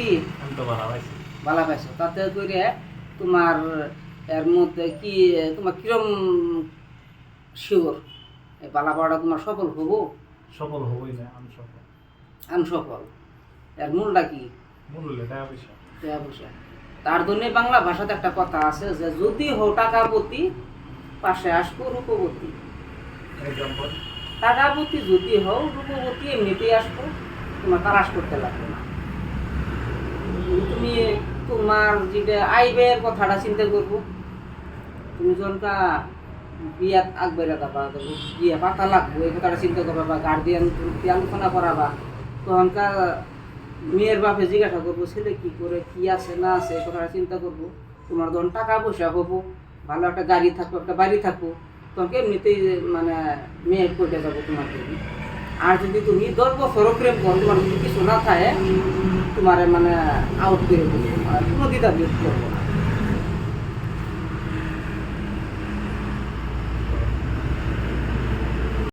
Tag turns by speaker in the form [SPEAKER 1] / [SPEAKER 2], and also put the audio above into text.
[SPEAKER 1] কি
[SPEAKER 2] আমি তো ভালো পাইছি।
[SPEAKER 1] ভালো পাইছো তাতে করে তোমার এর মধ্যে কি তোমার কিরম শিওর এই বালা পাওয়াটা তোমার সফল হবো
[SPEAKER 2] সফল হবই না, আমি সফল।
[SPEAKER 1] আনসফল এর মূলটা কি
[SPEAKER 2] মূল হলে টাকা পয়সা।
[SPEAKER 1] টাকা পয়সা তার জন্য বাংলা ভাষাতে একটা কথা আছে যে যদি হো টাকাপতি পাশে আসবো রূপবতী
[SPEAKER 2] এক্সাম্পল,
[SPEAKER 1] টাকাপতি যদি হও রূপবতী এমনিতেই আসবো তোমার তালাশ করতে লাগবে না তুমি তোমার যেটা আয় ব্যয়ের কথাটা চিন্তা করবো তুমি যখনকা বিয়াত আগবাইরা যাবা বিয়া পাতা লাগবো এই কথাটা চিন্তা করবা বা গার্ডিয়ান আলোচনা করাবা তখনকার মেয়ের বাপে জিজ্ঞাসা করবো ছেলে কি করে কি আছে না আছে এই কথাটা চিন্তা করবো তোমার যখন টাকা পয়সা হবো ভালো একটা গাড়ি থাকবো একটা বাড়ি থাকবো তখন এমনিতেই মানে মেয়ে পড়ে যাবো তোমার জন্য আর যদি তুমি 10 বছরও প্রেম করো তোমার যদি কিছু না থাকে তোমার মানে আউট করে দেবো আর কোনো দ্বিধা করবো না